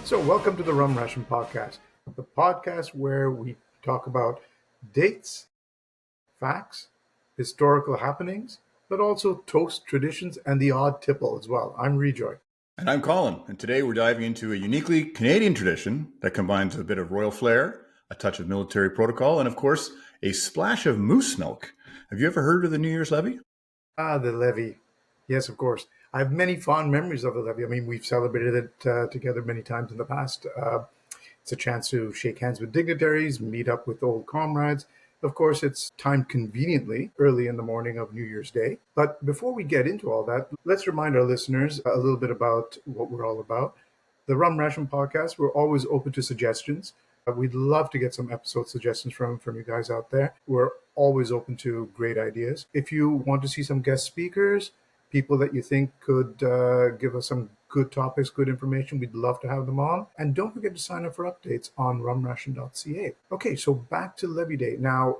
So, welcome to the Rum Ration podcast, the podcast where we talk about dates, facts, historical happenings, but also toast traditions and the odd tipple as well. I'm Rejoy. And I'm Colin, and today we're diving into a uniquely Canadian tradition that combines a bit of royal flair, a touch of military protocol, and of course, a splash of moose milk. Have you ever heard of the New Year's Levee? The levee. Yes, of course. I have many fond memories of the levee. I mean, we've celebrated it together many times in the past. It's a chance to shake hands with dignitaries, meet up with old comrades. Of course, it's timed conveniently early in the morning of New Year's Day. But before we get into all that, let's remind our listeners a little bit about what we're all about. The Rum Ration podcast, we're always open to suggestions. We'd love to get some episode suggestions from you guys out there. We're always open to great ideas. If you want to see some guest speakers, people that you think could give us some good topics, good information, we'd love to have them on. And don't forget to sign up for updates on rumration.ca. Okay, so back to Levee Day. Now,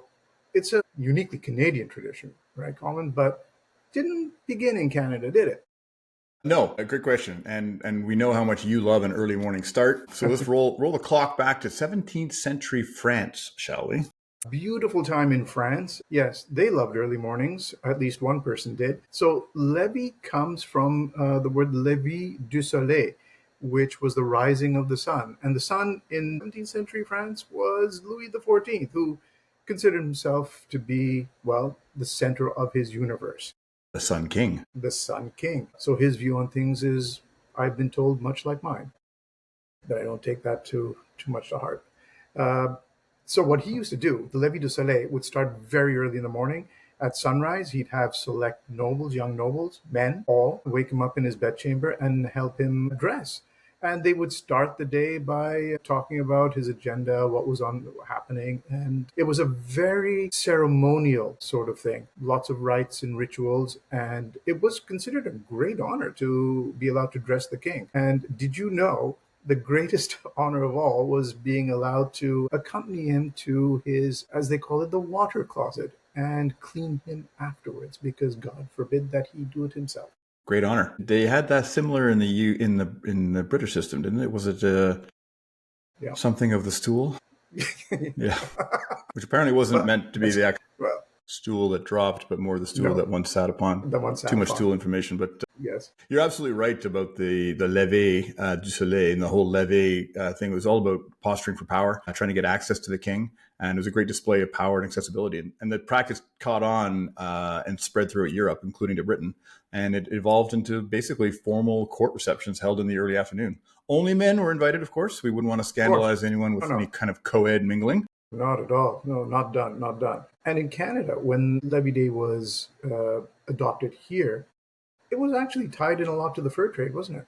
it's a uniquely Canadian tradition, right, Colin? But didn't begin in Canada, did it? No, a great question. And we know how much you love an early morning start. So let's roll the clock back to 17th century France, shall we? Beautiful time in France. Yes, they loved early mornings. At least one person did. So levee comes from the word Levée du Soleil, which was the rising of the sun. And the sun in 17th century France was Louis XIV, who considered himself to be, well, the center of his universe. The Sun King. The Sun King. So his view on things is, I've been told, much like mine. But I don't take that too much to heart. So what he used to do, the Levée du Soleil, would start very early in the morning. At sunrise, he'd have select nobles, young nobles, men, all wake him up in his bedchamber and help him dress. And they would start the day by talking about his agenda, what was happening. And it was a very ceremonial sort of thing, lots of rites and rituals. And it was considered a great honor to be allowed to dress the king. And did you know the greatest honor of all was being allowed to accompany him to his, as they call it, the water closet and clean him afterwards, because God forbid that he do it himself. Great honor. They had that similar in the British system, didn't it? Was it something of the stool? Yeah, which apparently wasn't meant to be the actual stool that dropped, but more the stool that one sat upon. Too much stool information, but yes, you're absolutely right about the Levée du Soleil, and the whole Levée thing. It was all about posturing for power, trying to get access to the king, and it was a great display of power and accessibility. And the practice caught on and spread throughout Europe, including to Britain, and it evolved into basically formal court receptions held in the early afternoon. Only men were invited, of course. We wouldn't want to scandalize anyone with any kind of co-ed mingling. Not at all. No, not done. And in Canada, when Levee Day was adopted here, it was actually tied in a lot to the fur trade, wasn't it?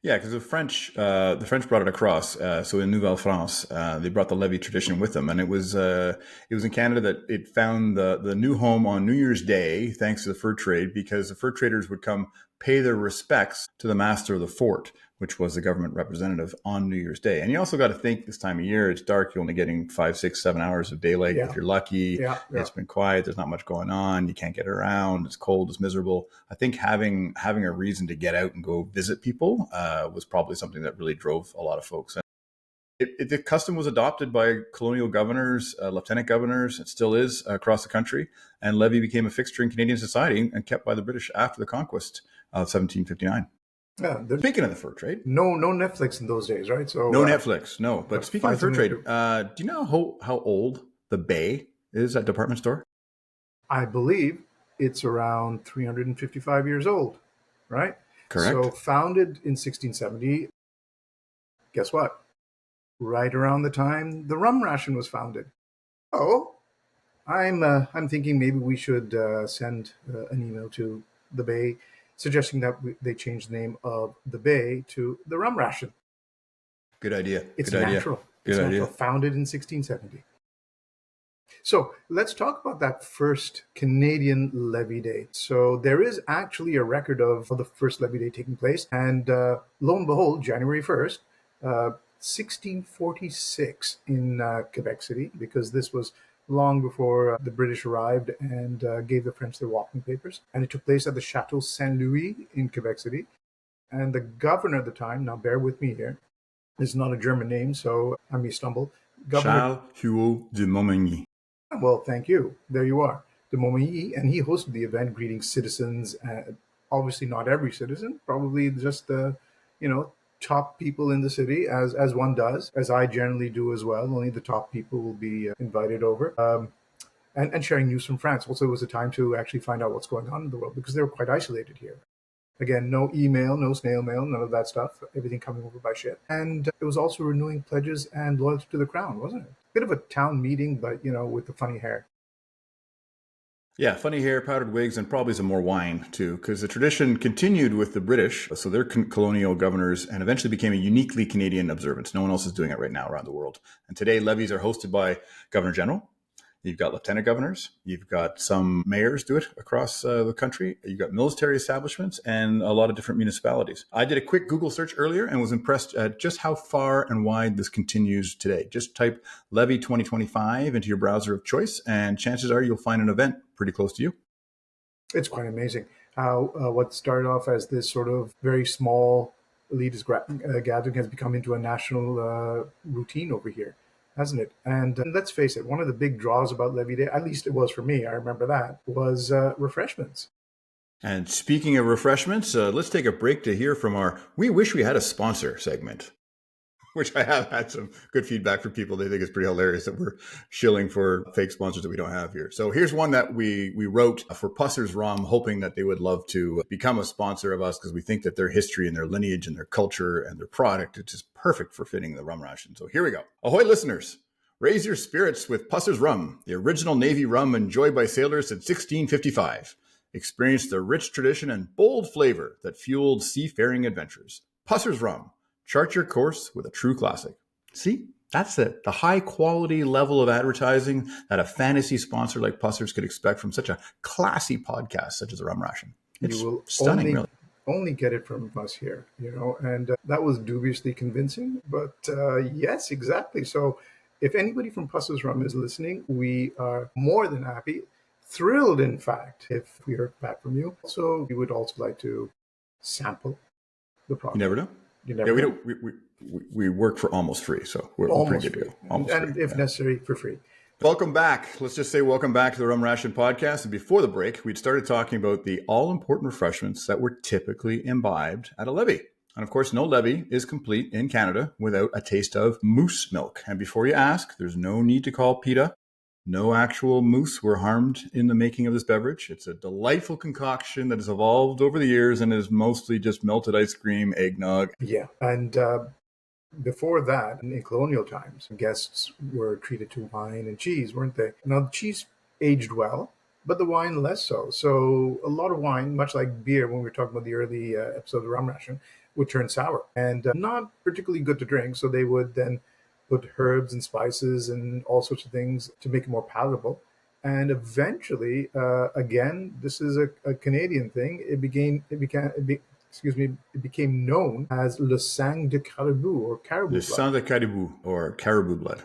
Yeah, because the French brought it across. So in Nouvelle France, they brought the levee tradition with them, and it was in Canada that it found the new home on New Year's Day, thanks to the fur trade, because the fur traders would come pay their respects to the master of the fort, which was the government representative, on New Year's Day. And you also got to think, this time of year, it's dark. You're only getting 5, 6, 7 hours of daylight if you're lucky. It's been quiet. There's not much going on. You can't get around. It's cold. It's miserable. I think having a reason to get out and go visit people was probably something that really drove a lot of folks. The custom was adopted by colonial governors, lieutenant governors. It still is across the country. And levee became a fixture in Canadian society and kept by the British after the conquest of 1759. Yeah, speaking of the fur trade, no Netflix in those days, right? So no Netflix, no. But speaking of fur trade, do you know how old the Bay is at department store? I believe it's around 355 years old, right? Correct. So founded in 1670. Guess what? Right around the time the Rum Ration was founded. Oh, I'm thinking maybe we should send an email to the Bay, suggesting that they change the name of the Bay to the Rum Ration. Good idea. It's natural. It's natural. Founded in 1670. So let's talk about that first Canadian Levee Day. So there is actually a record of the first Levee Day taking place. And lo and behold, January 1st, 1646 in Quebec City, because this was long before the British arrived and gave the French their walking papers. And it took place at the Château St in Quebec City. And the governor at the time, now bear with me here, It's not a German name, so I may stumble. Governor, Charles Huault de Montmagny. well, thank you. There you are. De Montmagny, and he hosted the event, greeting citizens. Obviously, not every citizen, probably just the, you know, top people in the city, as one does, as I generally do as well. Only the top people will be invited over. And sharing news from France. Also, it was a time to actually find out what's going on in the world because they were quite isolated here. Again, no email, no snail mail, none of that stuff. Everything coming over by ship. And it was also renewing pledges and loyalty to the crown, wasn't it? Bit of a town meeting, but with the funny hair. Yeah, funny hair, powdered wigs, and probably some more wine too, because the tradition continued with the British, so they're colonial governors, and eventually became a uniquely Canadian observance. No one else is doing it right now around the world. And today, levees are hosted by Governor General. You've got lieutenant governors. You've got some mayors do it across the country. You've got military establishments and a lot of different municipalities. I did a quick Google search earlier and was impressed at just how far and wide this continues today. Just type Levée 2025 into your browser of choice, and chances are you'll find an event pretty close to you. It's quite amazing how what started off as this sort of very small elitist gathering has become into a national routine over here, hasn't it? And let's face it, one of the big draws about Levée Day, at least it was for me, I remember that, was refreshments. And speaking of refreshments, let's take a break to hear from our We Wish We Had a Sponsor segment, which I have had some good feedback from people. They think it's pretty hilarious that we're shilling for fake sponsors that we don't have here. So here's one that we wrote for Pusser's Rum, hoping that they would love to become a sponsor of us because we think that their history and their lineage and their culture and their product is just perfect for fitting the rum ration. So here we go. Ahoy, listeners. Raise your spirits with Pusser's Rum, the original Navy rum enjoyed by sailors since 1655. Experience the rich tradition and bold flavor that fueled seafaring adventures. Pusser's Rum. Chart your course with a true classic. See, that's it. The high quality level of advertising that a fantasy sponsor like Pusser's could expect from such a classy podcast such as the Rum Ration. It's You will stunning, really. only get it from us here, and that was dubiously convincing. But yes, exactly. So if anybody from Pusser's Rum is listening, we are more than happy, thrilled, in fact, if we heard back from you. So we would also like to sample the product. You never know. We don't. We work for almost free, so we're pretty good to go. Almost and free, if necessary, for free. Welcome back. Let's just say welcome back to the Rum Ration podcast. And before the break, we'd started talking about the all-important refreshments that were typically imbibed at a levee. And of course, no levee is complete in Canada without a taste of moose milk. And before you ask, there's no need to call PETA. No actual moose were harmed in the making of this beverage. It's a delightful concoction that has evolved over the years and is mostly just melted ice cream, eggnog. Yeah, and before that, in colonial times, guests were treated to wine and cheese, weren't they? Now, the cheese aged well, but the wine less so. So a lot of wine, much like beer, when we were talking about the early episode of the Rum Ration, would turn sour and not particularly good to drink. So they would then put herbs and spices and all sorts of things to make it more palatable. And eventually, again, this is a Canadian thing. It became known as le sang de caribou, or caribou blood. Le sang de caribou, or caribou blood.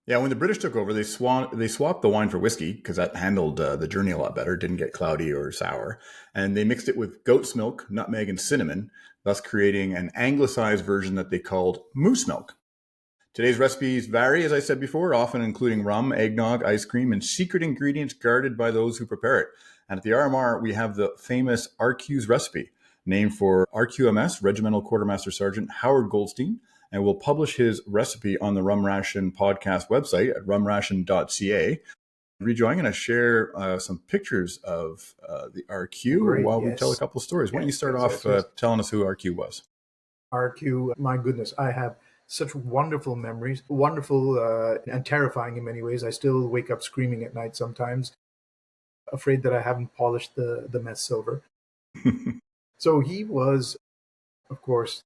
Yeah, when the British took over, they swapped the wine for whiskey because that handled the journey a lot better. It didn't get cloudy or sour. And they mixed it with goat's milk, nutmeg, and cinnamon, thus creating an anglicized version that they called moose milk. Today's recipes vary, as I said before, often including rum, eggnog, ice cream, and secret ingredients guarded by those who prepare it. And at the RMR, we have the famous RQ's recipe, named for RQMS, Regimental Quartermaster Sergeant Howard Goldstein, and we'll publish his recipe on the Rum Ration podcast website at rumration.ca. Rejoy, I'm going to share some pictures of the RQ while we tell a couple of stories. Why don't you start off telling us who RQ was? RQ, my goodness, I have such wonderful memories, wonderful and terrifying in many ways. I still wake up screaming at night sometimes, afraid that I haven't polished the mess silver. So he was, of course,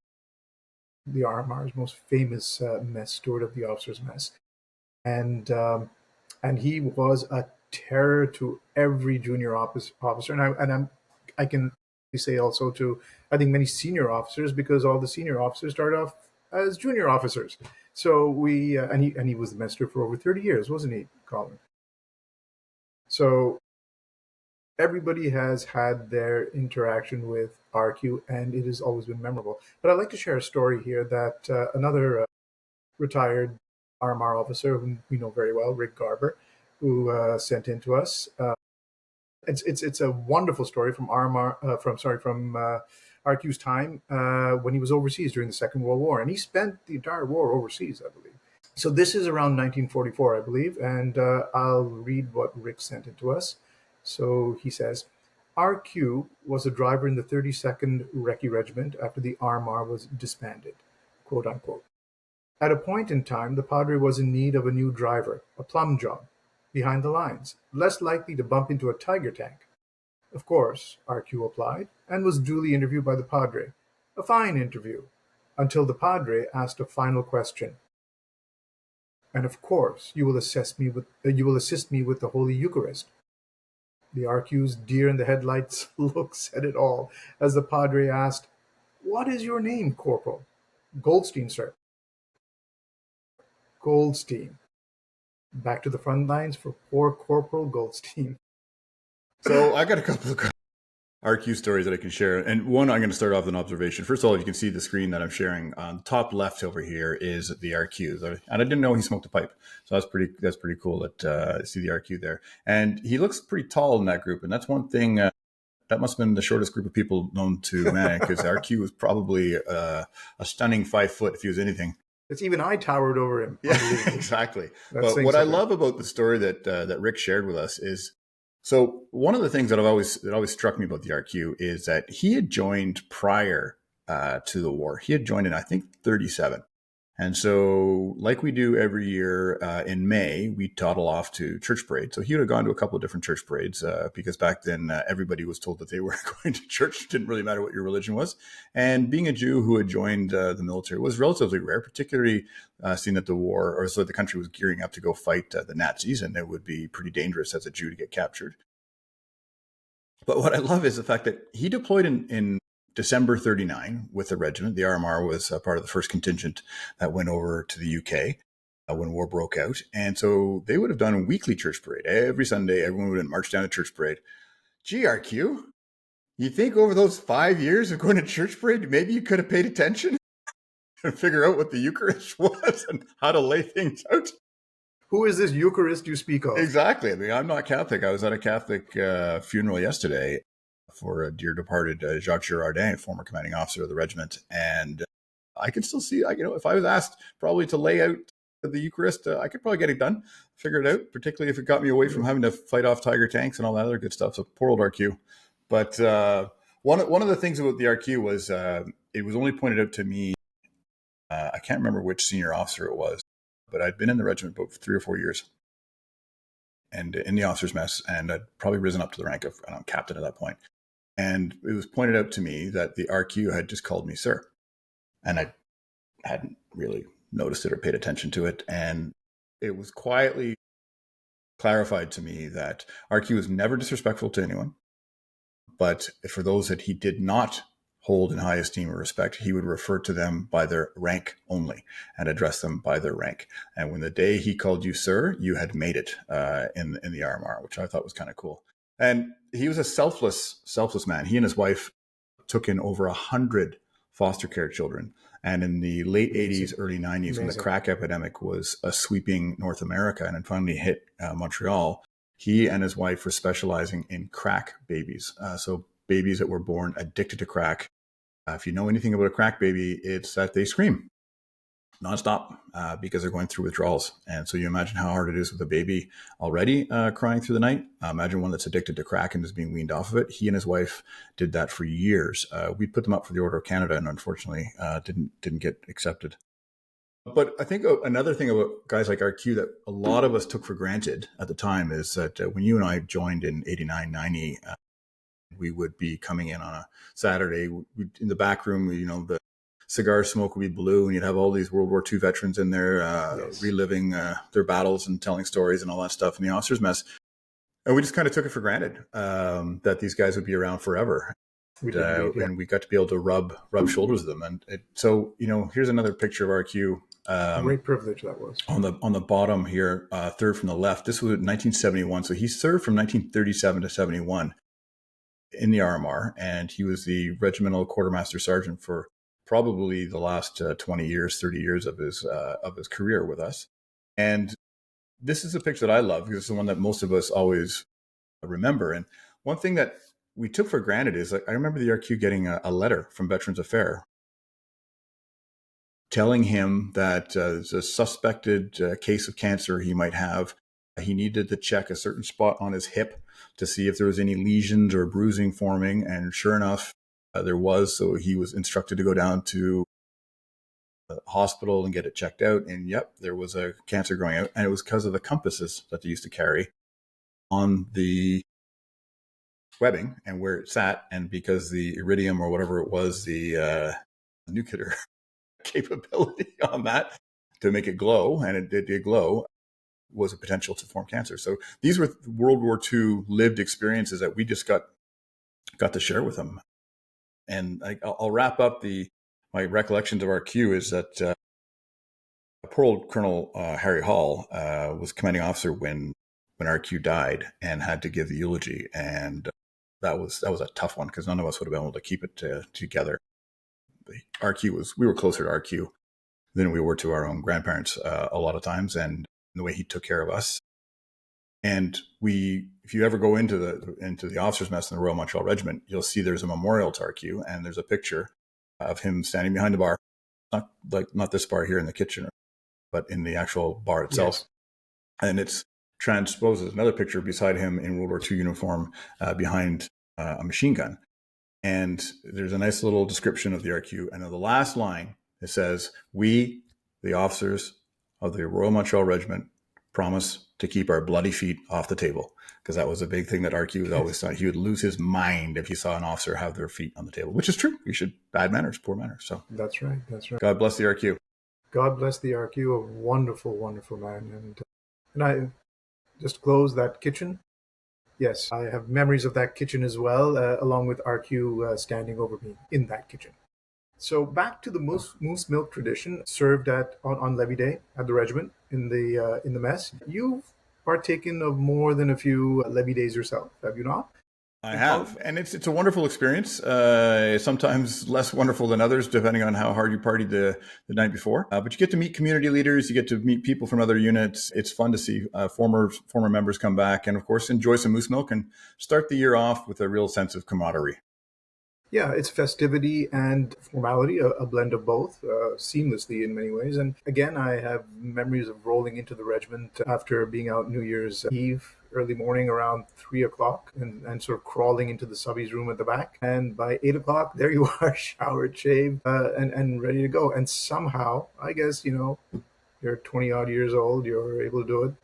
the RMR's most famous mess steward of the officers' mess, and he was a terror to every junior officer, and I can say also to, I think, many senior officers, because all the senior officers started off as junior officers. So we and he was the mess steward for over 30 years, wasn't he, Colin? So everybody has had their interaction with RQ, and it has always been memorable. But I'd like to share a story here that another retired RMR officer, whom we know very well, Rick Garber, who sent in to us. It's a wonderful story from RMR from RQ's time when he was overseas during the Second World War, and he spent the entire war overseas, I believe. So this is around 1944, I believe, and I'll read what Rick sent it to us. So he says, RQ was a driver in the 32nd Recce Regiment after the RMR was disbanded, quote unquote. At a point in time, the Padre was in need of a new driver, a plum job, behind the lines, less likely to bump into a tiger tank. Of course, RQ applied and was duly interviewed by the Padre. A fine interview, until the Padre asked a final question. And of course, you will assist me with the Holy Eucharist. The RQ's deer in the headlights look said it all as the Padre asked, "What is your name, Corporal?" "Goldstein, sir." Goldstein. Back to the front lines for poor Corporal Goldstein. So I got a couple of RQ stories that I can share. And one, I'm going to start off with an observation. First of all, you can see the screen that I'm sharing. On the top left over here is the RQ. And I didn't know he smoked a pipe. So that's pretty cool that see the RQ there. And he looks pretty tall in that group. And that's one thing, that must have been the shortest group of people known to man, because RQ was probably a stunning 5 foot if he was anything. It's even I towered over him. Yeah, exactly. But what I love about the story that Rick shared with us is, so one of the things that always struck me about the RQ is that he had joined prior to the war. He had joined in, I think, 1937. And so, like we do every year in May, we toddle off to church parade. So he would have gone to a couple of different church parades because back then everybody was told that they were going to church. It didn't really matter what your religion was. And being a Jew who had joined the military was relatively rare, particularly seeing that the war, or so the country was gearing up to go fight the Nazis, and it would be pretty dangerous as a Jew to get captured. But what I love is the fact that he deployed in December 1939 with the regiment. The RMR was part of the first contingent that went over to the UK when war broke out. And so they would have done a weekly church parade. Every Sunday, everyone would march down to church parade. GRQ, you think over those 5 years of going to church parade, maybe you could have paid attention and figure out what the Eucharist was and how to lay things out? Who is this Eucharist you speak of? Exactly. I mean, I'm not Catholic. I was at a Catholic funeral yesterday for a dear departed Jacques Girardin, former commanding officer of the regiment. And I can still see, if I was asked probably to lay out the Eucharist, I could probably get it done, figure it out, particularly if it got me away from having to fight off tiger tanks and all that other good stuff. So poor old RQ. But one of the things about the RQ was it was only pointed out to me, I can't remember which senior officer it was, but I'd been in the regiment about 3 or 4 years and in the officers' mess, and I'd probably risen up to the rank of captain at that point. And it was pointed out to me that the RQ had just called me sir. And I hadn't really noticed it or paid attention to it. And it was quietly clarified to me that RQ was never disrespectful to anyone. But for those that he did not hold in high esteem or respect, he would refer to them by their rank only and address them by their rank. And when the day he called you sir, you had made it in the RMR, which I thought was kind of cool. And he was a selfless man. He and his wife took in over 100 foster care children. And in the late 80s, early 90s, when the crack epidemic was sweeping North America and it finally hit Montreal, he and his wife were specializing in crack babies. So babies that were born addicted to crack. If you know anything about a crack baby, it's that they scream nonstop because they're going through withdrawals. And so you imagine how hard it is with a baby already crying through the night. Imagine one that's addicted to crack and is being weaned off of it. He and his wife did that for years. We put them up for the Order of Canada and unfortunately didn't get accepted. But I think another thing about guys like RQ that a lot of us took for granted at the time is that when you and I joined in 89, 90, we would be coming in on a Saturday in the back room, the cigar smoke would be blue and you'd have all these World War II veterans in there reliving their battles and telling stories and all that stuff in the officers' mess. And we just kind of took it for granted that these guys would be around forever. And we got to be able to rub shoulders with them. And so, here's another picture of RQ. Great privilege that was. On the bottom here, third from the left. This was 1971. So he served from 1937 to 71. in the RMR, and he was the regimental quartermaster sergeant for probably the last 20 years, 30 years of his career with us. And this is a picture that I love because it's the one that most of us always remember. And one thing that we took for granted is, I remember the RQ getting a letter from Veterans Affairs telling him that there's a suspected case of cancer he might have. He needed to check a certain spot on his hip to see if there was any lesions or bruising forming. And sure enough, there was. So he was instructed to go down to the hospital and get it checked out. And yep, there was a cancer growing out. And it was because of the compasses that they used to carry on the webbing and where it sat. And because the iridium or whatever it was, the nuclear capability on that to make it glow, and it did glow, was a potential to form cancer. So these were World War II lived experiences that we just got to share with them. And I'll wrap up my recollections of RQ is that poor old Colonel Harry Hall was commanding officer when RQ died and had to give the eulogy, and that was a tough one because none of us would have been able to keep it together. We were closer to RQ than we were to our own grandparents a lot of times, and the way he took care of us. And if you ever go into the officers' mess in the Royal Montreal Regiment, you'll see there's a memorial to RQ, and there's a picture of him standing behind the bar, not this bar here in the kitchen, but in the actual bar itself. Yes. And it's transposes another picture beside him in World War II uniform behind a machine gun. And there's a nice little description of the RQ. And on the last line, it says, "We, the officers of the Royal Montreal Regiment, promise to keep our bloody feet off the table." Because that was a big thing that RQ was always thought. He would lose his mind if he saw an officer have their feet on the table, which is true. You should, bad manners, poor manners. So that's right. God bless the RQ. God bless the RQ, a wonderful, wonderful man. And I just closed that kitchen. Yes, I have memories of that kitchen as well, along with RQ standing over me in that kitchen. So back to the moose milk tradition served on Levée Day at the regiment in the mess. You've partaken of more than a few Levée days yourself, have you not? I have, and it's a wonderful experience. Sometimes less wonderful than others, depending on how hard you partied the night before. But you get to meet community leaders, you get to meet people from other units. It's fun to see former members come back, and of course enjoy some moose milk and start the year off with a real sense of camaraderie. Yeah, it's festivity and formality, a blend of both, seamlessly in many ways. And again, I have memories of rolling into the regiment after being out New Year's Eve, early morning around 3 o'clock, and sort of crawling into the subby's room at the back. And by 8 o'clock, there you are, showered, shaved, and ready to go. And somehow, I guess, you're 20 odd years old, you're able to do it,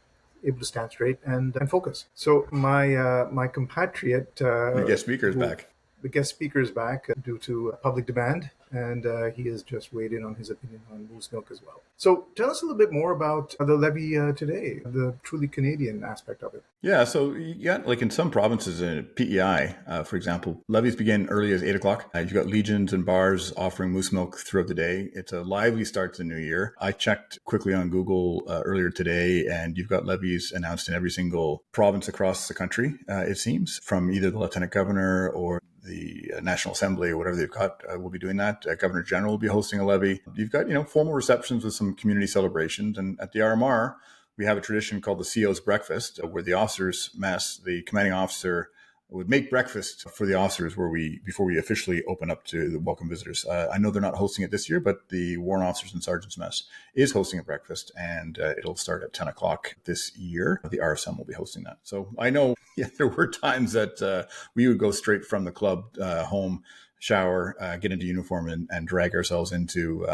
able to stand straight and focus. So my compatriot... the guest speaker is back. The guest speaker is back due to public demand, and he has just weighed in on his opinion on moose milk as well. So tell us a little bit more about the levee today, the truly Canadian aspect of it. Yeah, so you got, like in some provinces in PEI, for example, levees begin early as 8 o'clock. You've got legions and bars offering moose milk throughout the day. It's a lively start to the new year. I checked quickly on Google earlier today, and you've got levees announced in every single province across the country, it seems, from either the Lieutenant Governor or the National Assembly or whatever they've got will be doing that. Governor General will be hosting a levee. You've got, formal receptions with some community celebrations. And at the RMR, we have a tradition called the CO's breakfast, where the officers mess, the commanding officer would make breakfast for the officers before we officially open up to the welcome visitors. I know they're not hosting it this year, but the Warrant Officers and Sergeants Mess is hosting a breakfast, and it'll start at 10 o'clock this year. The RSM will be hosting that. So I know there were times that we would go straight from the club home, shower, get into uniform, and drag ourselves into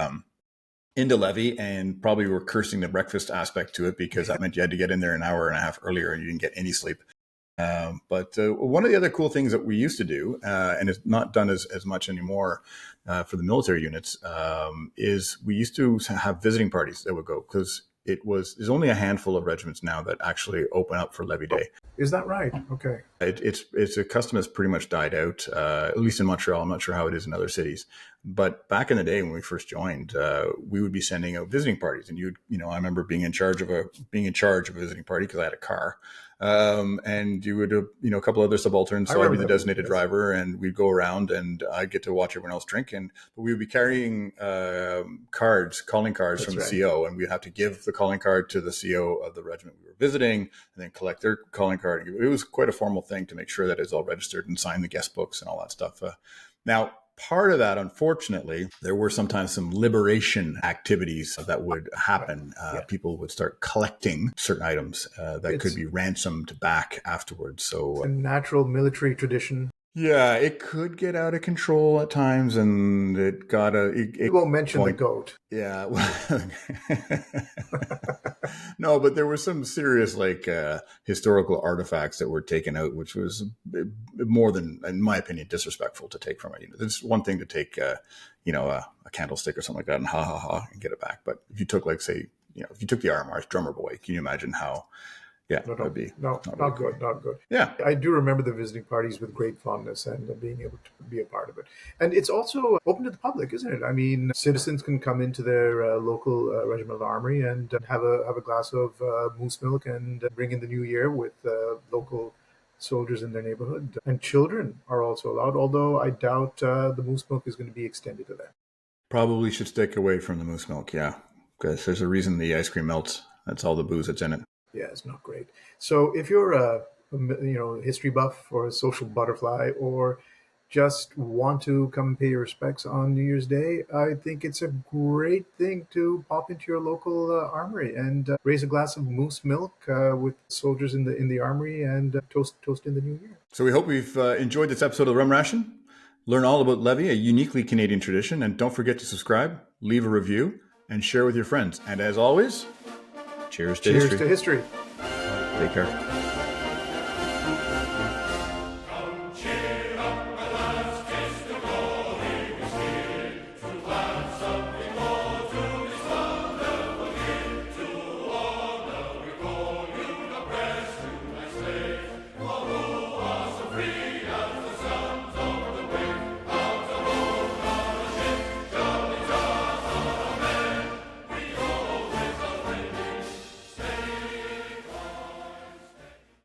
levee, and probably were cursing the breakfast aspect to it because that meant you had to get in there an hour and a half earlier and you didn't get any sleep. But one of the other cool things that we used to do, and it's not done as much anymore for the military units, is we used to have visiting parties that would go, because there's only a handful of regiments now that actually open up for Levée Day. Is that right? Okay. It's a custom that's pretty much died out, at least in Montreal. I'm not sure how it is in other cities. But back in the day when we first joined, we would be sending out visiting parties, and I remember being in charge of a visiting party because I had a car. And you would, a couple other subalterns. I So I'd be remember the that movie, designated yes. driver, and we'd go around, and I'd get to watch everyone else drink. But we would be carrying calling cards That's from the right. CO, and we'd have to give the calling card to the CO of the regiment we were visiting, and then collect their calling card. It was quite a formal thing to make sure that it's all registered and sign the guest books and all that stuff. Now, part of that, unfortunately, there were sometimes some liberation activities that would happen. Yeah. People would start collecting certain items that could be ransomed back afterwards. So a natural military tradition. yeah, it could get out of control at times, and it got We won't mention the goat. Yeah. No, but there were some serious historical artifacts that were taken out, which was more than, in my opinion, disrespectful to take from it. It's one thing to take, a candlestick or something like that and ha ha ha and get it back. But if you took, if you took the RMR's drummer boy, can you imagine how? Yeah, No, that'd be not really good, cool. not good. Yeah. I do remember the visiting parties with great fondness and being able to be a part of it. And it's also open to the public, isn't it? I mean, citizens can come into their local regimental armory and have a glass of moose milk and bring in the new year with local soldiers in their neighborhood. And children are also allowed, although I doubt the moose milk is going to be extended to them. Probably should stick away from the moose milk, yeah, because there's a reason the ice cream melts. That's all the booze that's in it. Yeah, it's not great. So if you're a history buff or a social butterfly or just want to come and pay your respects on New Year's Day, I think it's a great thing to pop into your local armory and raise a glass of moose milk with soldiers in the armory and toast in the new year. So we hope we've enjoyed this episode of Rum Ration. Learn all about Levée, a uniquely Canadian tradition, and don't forget to subscribe, leave a review, and share with your friends. And as always, cheers to history. Cheers to history. Take care.